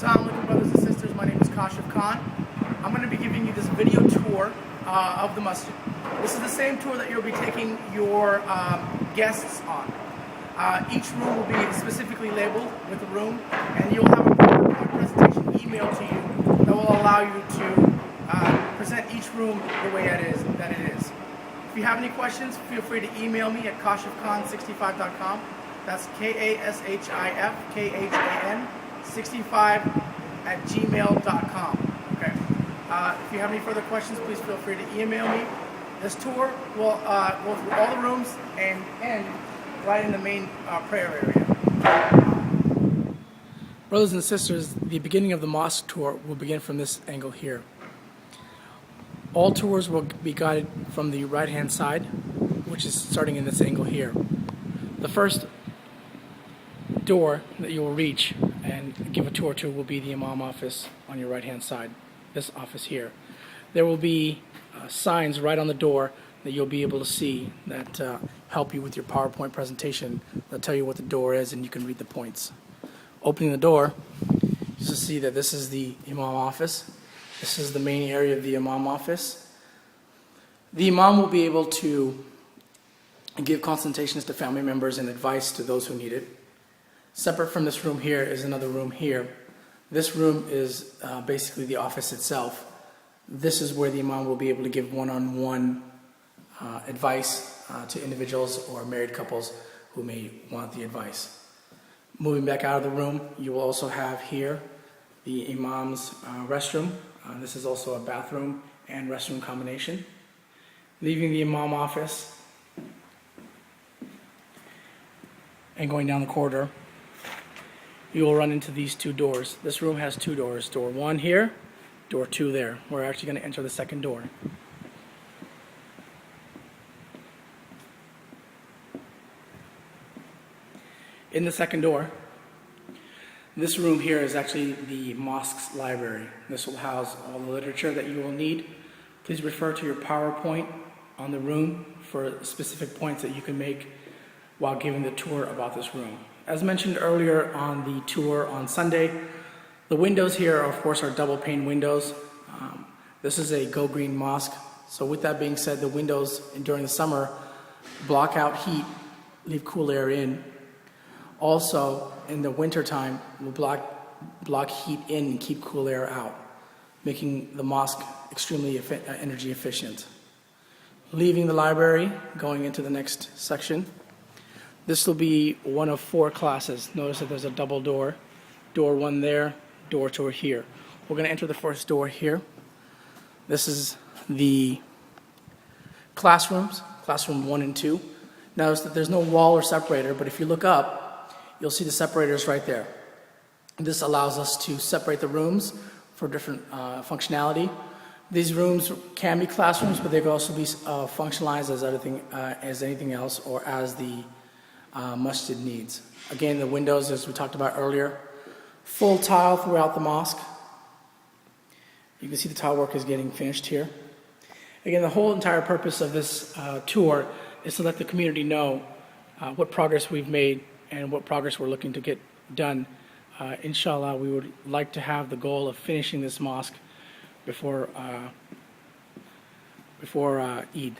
Assalamu alaikum, brothers and sisters. My name is Kashif Khan. I'm going to be giving you this video tour of the masjid. This is the same tour that you'll be taking your guests on. Each room will be specifically labeled with a room, and you'll have a PowerPoint presentation emailed to you that will allow you to present each room the way that it is. If you have any questions, feel free to email me at kashifkhan65.com. That's KASHIFKHAN 65@gmail.com. Okay. If you have any further questions, please feel free to email me. This tour will go through all the rooms and end right in the main prayer area. Brothers and sisters, the beginning of the mosque tour will begin from this angle here. All tours will be guided from the right-hand side, which is starting in this angle here. The first door that you will reach and give a tour to will be the Imam office on your right-hand side, this office here. There will be signs right on the door that you'll be able to see that help you with your PowerPoint presentation. They'll tell you what the door is and you can read the points. Opening the door, you'll see that this is the Imam office. This is the main area of the Imam office. The Imam will be able to give consultations to family members and advice to those who need it. Separate from this room here is another room here. This room is basically the office itself. This is where the Imam will be able to give one-on-one advice to individuals or married couples who may want the advice. Moving back out of the room, you will also have here the Imam's restroom. This is also a bathroom and restroom combination. Leaving the Imam office and going down the corridor, you will run into these two doors. This room has two doors. Door 1 here, door 2 there. We're actually going to enter the second door. In the second door, this room here is actually the mosque's library. This will house all the literature that you will need. Please refer to your PowerPoint on the room for specific points that you can make while giving the tour about this room. As mentioned earlier on the tour on Sunday, the windows here, of course, are double pane windows. This is a Go Green mosque. So with that being said, the windows during the summer block out heat, leave cool air in. Also, in the winter time, will block heat in and keep cool air out, making the mosque extremely energy efficient. Leaving the library, going into the next section. This will be one of 4 classes. Notice that there's a double door. Door 1 there, door 2 here. We're going to enter the first door here. This is the classrooms, classroom 1 and 2. Notice that there's no wall or separator, but if you look up, you'll see the separators right there. This allows us to separate the rooms for different functionality. These rooms can be classrooms, but they can also be functionalized as anything else or as the masjid needs. Again, the windows, as we talked about earlier, full tile throughout the mosque. You can see the tile work is getting finished here. Again, the whole entire purpose of this tour is to let the community know what progress we've made and what progress we're looking to get done. Inshallah, we would like to have the goal of finishing this mosque before Eid.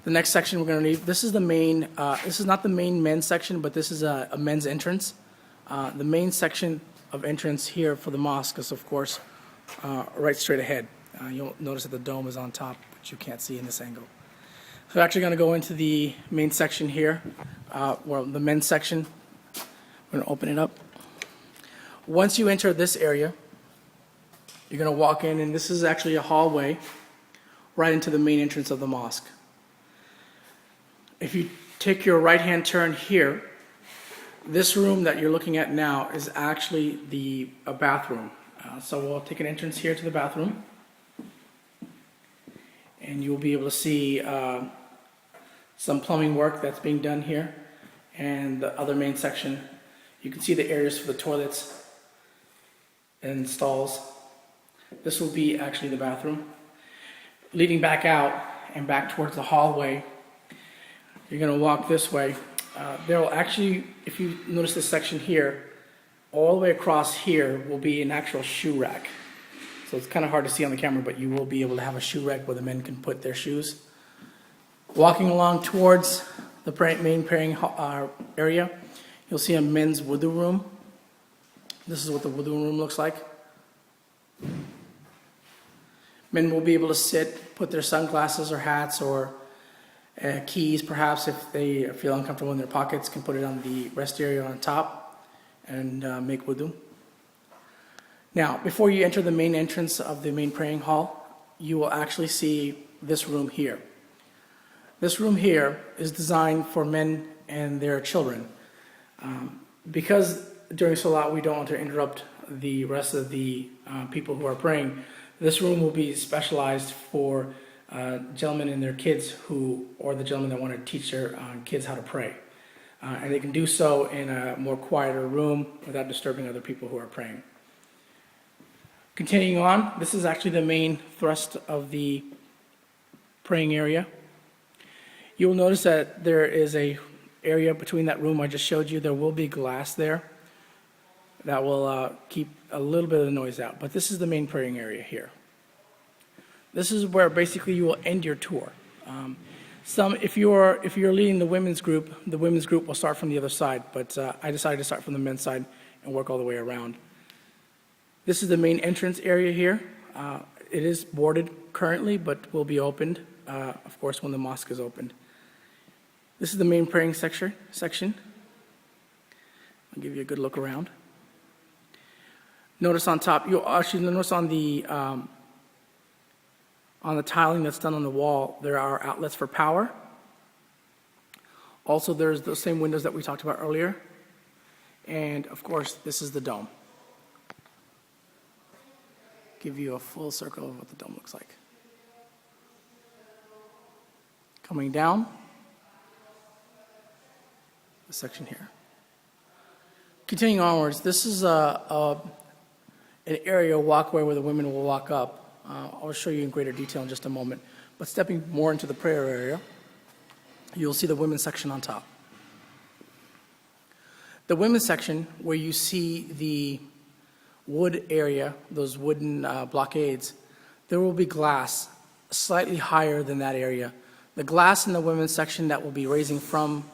The next section we're going to leave, this is the main, this is not the main men's section, but this is a men's entrance. The main section of entrance here for the mosque is, of course, right straight ahead. You'll notice that the dome is on top, which you can't see in this angle. So we're actually going to go into the main section here, the men's section. We're going to open it up. Once you enter this area, you're going to walk in, and this is actually a hallway right into the main entrance of the mosque. If you take your right-hand turn here, this room that you're looking at now is actually a bathroom. So we'll take an entrance here to the bathroom, and you'll be able to see some plumbing work that's being done here. And the other main section, you can see the areas for the toilets and stalls. This will be actually the bathroom. Leading back out and back towards the hallway, you're going to walk this way. There will actually, if you notice this section here, all the way across here will be an actual shoe rack. So it's kind of hard to see on the camera, but you will be able to have a shoe rack where the men can put their shoes. Walking along towards the main praying area, you'll see a men's wudu room. This is what the wudu room looks like. Men will be able to sit, put their sunglasses or hats or keys, perhaps if they feel uncomfortable in their pockets, can put it on the rest area on top and make wudu. Now, before you enter the main entrance of the main praying hall, you will actually see this room here. This room here is designed for men and their children. Because during Salat we don't want to interrupt the rest of the people who are praying, this room will be specialized for gentlemen and their kids or the gentlemen that want to teach their kids how to pray. And they can do so in a more quieter room without disturbing other people who are praying. Continuing on, this is actually the main thrust of the praying area. You will notice that there is a area between that room I just showed you. There will be glass there that will keep a little bit of the noise out. But this is the main praying area here. This is where basically you will end your tour. If you're leading the women's group will start from the other side. But I decided to start from the men's side and work all the way around. This is the main entrance area here. It is boarded currently, but will be opened, of course, when the mosque is opened. This is the main praying section. I'll give you a good look around. Notice on top, you'll actually notice on the tiling that's done on the wall, there are outlets for power. Also, there's those same windows that we talked about earlier. And of course, this is the dome. Give you a full circle of what the dome looks like. Coming down, the section here. Continuing onwards, this is an area, walkway where the women will walk up. I'll show you in greater detail in just a moment. But stepping more into the prayer area, you'll see the women's section on top. The women's section, where you see the wood area, those wooden blockades, there will be glass slightly higher than that area. The glass in the women's section that will be raising from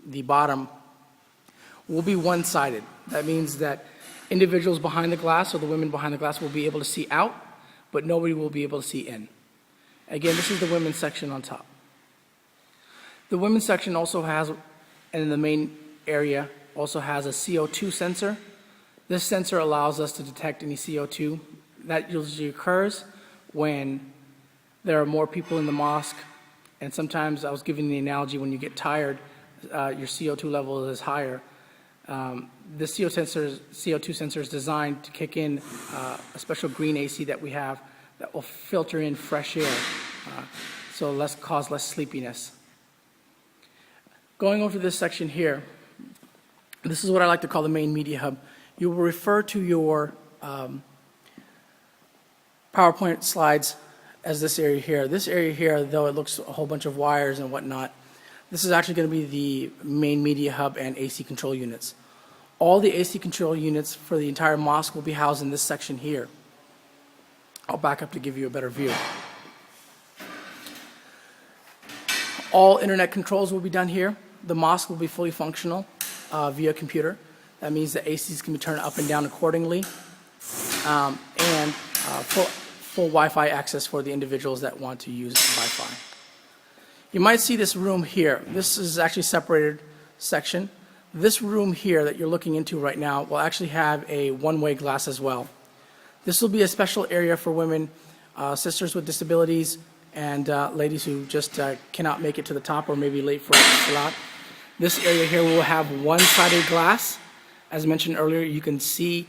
the bottom will be one-sided. That means that individuals behind the glass or the women behind the glass will be able to see out, but nobody will be able to see in. Again, this is the women's section on top. The women's section also has, and in the main area, also has a CO2 sensor. This sensor allows us to detect any CO2. That usually occurs when there are more people in the mosque, and sometimes I was giving the analogy when you get tired, your CO2 level is higher. The CO2 sensor is designed to kick in a special green AC that we have that will filter in fresh air, so cause less sleepiness. Going over to this section here, this is what I like to call the main media hub. You will refer to your PowerPoint slides as this area here. This area here, though it looks a whole bunch of wires and whatnot, this is actually going to be the main media hub and AC control units. All the AC control units for the entire mosque will be housed in this section here. I'll back up to give you a better view. All internet controls will be done here. The mosque will be fully functional via computer. That means the ACs can be turned up and down accordingly, and full Wi-Fi access for the individuals that want to use Wi-Fi. You might see this room here. This is actually a separated section. This room here that you're looking into right now will actually have a one-way glass as well. This will be a special area for women, sisters with disabilities, and ladies who just cannot make it to the top or maybe late for Salat. This area here will have one-sided glass. As mentioned earlier, you can see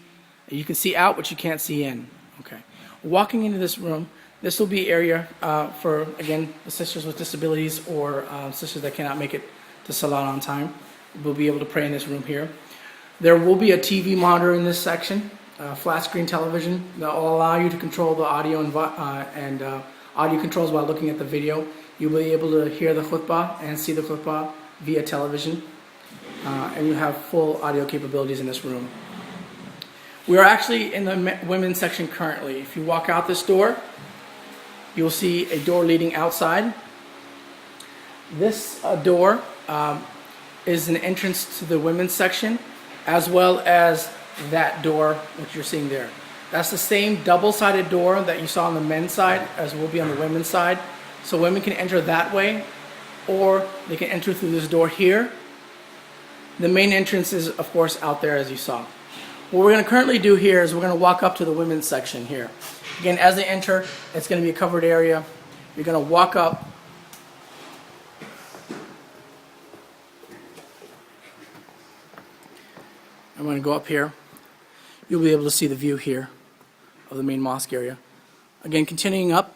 out, but you can't see in. Okay. Walking into this room, this will be area for, again, the sisters with disabilities or sisters that cannot make it to Salat on time. We'll be able to pray in this room here. There will be a TV monitor in this section, flat screen television that will allow you to control the audio and audio controls while looking at the video. You'll be able to hear the khutbah and see the khutbah via television. And you have full audio capabilities in this room. We are actually in the women's section currently. If you walk out this door, you'll see a door leading outside. This door is an entrance to the women's section, as well as that door which you're seeing there. That's the same double-sided door that you saw on the men's side as will be on the women's side. So women can enter that way, or they can enter through this door here. The main entrance is, of course, out there as you saw. What we're going to currently do here is we're going to walk up to the women's section here. Again, as they enter, it's going to be a covered area. You're going to walk up. I'm going to go up here. You'll be able to see the view here of the main mosque area. Again, continuing up,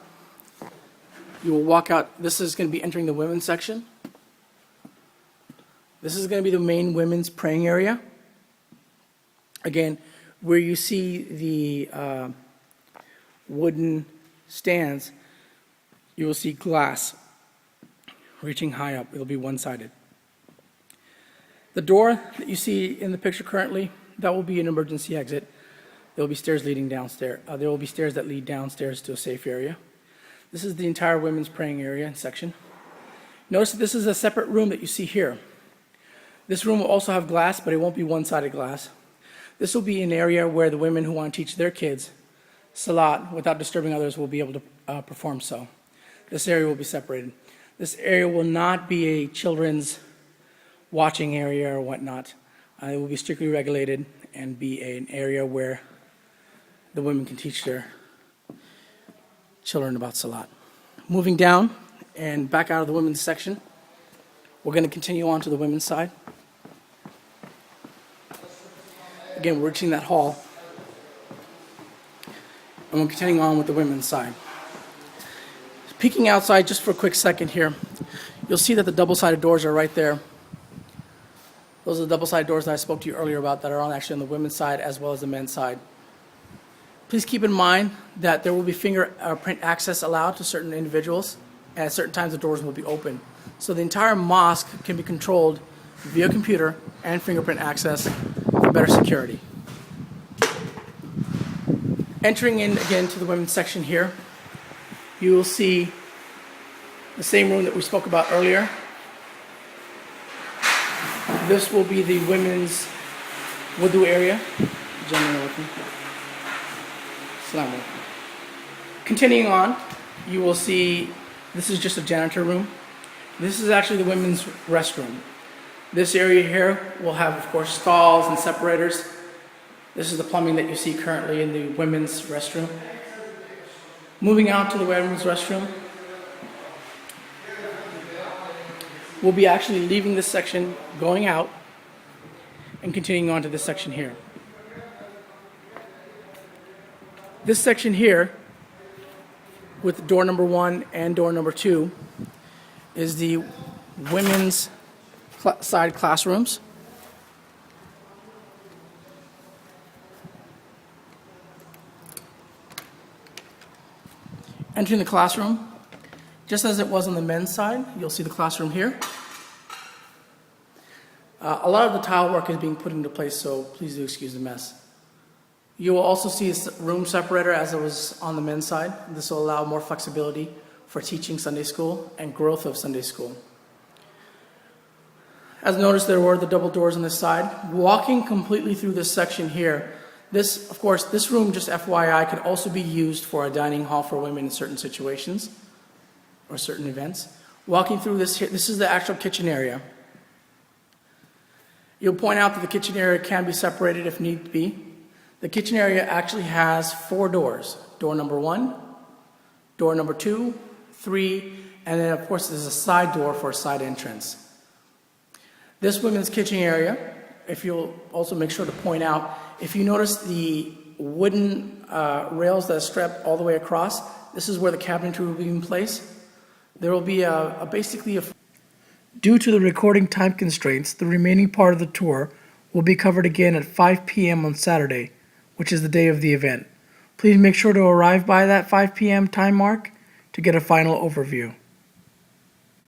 you will walk out. This is going to be entering the women's section. This is going to be the main women's praying area. Again, where you see the wooden stands, you will see glass reaching high up. It'll be one-sided. The door that you see in the picture currently, that will be an emergency exit. There will be stairs leading downstairs. There will be stairs that lead downstairs to a safe area. This is the entire women's praying area and section. Notice that this is a separate room that you see here. This room will also have glass, but it won't be one-sided glass. This will be an area where the women who want to teach their kids salat without disturbing others will be able to perform so. This area will be separated. This area will not be a children's watching area or whatnot. It will be strictly regulated and be an area where the women can teach their children about salat. Moving down and back out of the women's section, we're going to continue on to the women's side. Again, we're reaching that hall, and we're continuing on with the women's side. Peeking outside just for a quick second here, you'll see that the double-sided doors are right there. Those are the double-sided doors that I spoke to you earlier about that are actually on the women's side as well as the men's side. Please keep in mind that there will be fingerprint access allowed to certain individuals, and at certain times the doors will be open. So the entire mosque can be controlled via computer and fingerprint access for better security. Entering in again to the women's section here, you will see the same room that we spoke about earlier. This will be the women's wudu area. Continuing on, you will see this is just a janitor room. This is actually the women's restroom. This area here will have, of course, stalls and separators. This is the plumbing that you see currently in the women's restroom. Moving out to the women's restroom, we'll be actually leaving this section, going out, and continuing on to this section here. This section here, with door number 1 and door number 2, is the women's side classrooms. Entering the classroom, just as it was on the men's side, you'll see the classroom here. A lot of the tile work is being put into place, so please do excuse the mess. You will also see a room separator as it was on the men's side. This will allow more flexibility for teaching Sunday school and growth of Sunday school. As noticed, there were the double doors on this side. Walking completely through this section here, this, of course, this room, just FYI, could also be used for a dining hall for women in certain situations or certain events. Walking through this here, this is the actual kitchen area. You'll point out that the kitchen area can be separated if need be. The kitchen area actually has 4 doors. Door number 1, door number 2, 3, and then of course there's a side door for a side entrance. This women's kitchen area, if you'll also make sure to point out, if you notice the wooden rails that are strapped all the way across, this is where the cabinetry will be in place. There will be Due to the recording time constraints, the remaining part of the tour will be covered again at 5 p.m. on Saturday, which is the day of the event. Please make sure to arrive by that 5 p.m. time mark to get a final overview.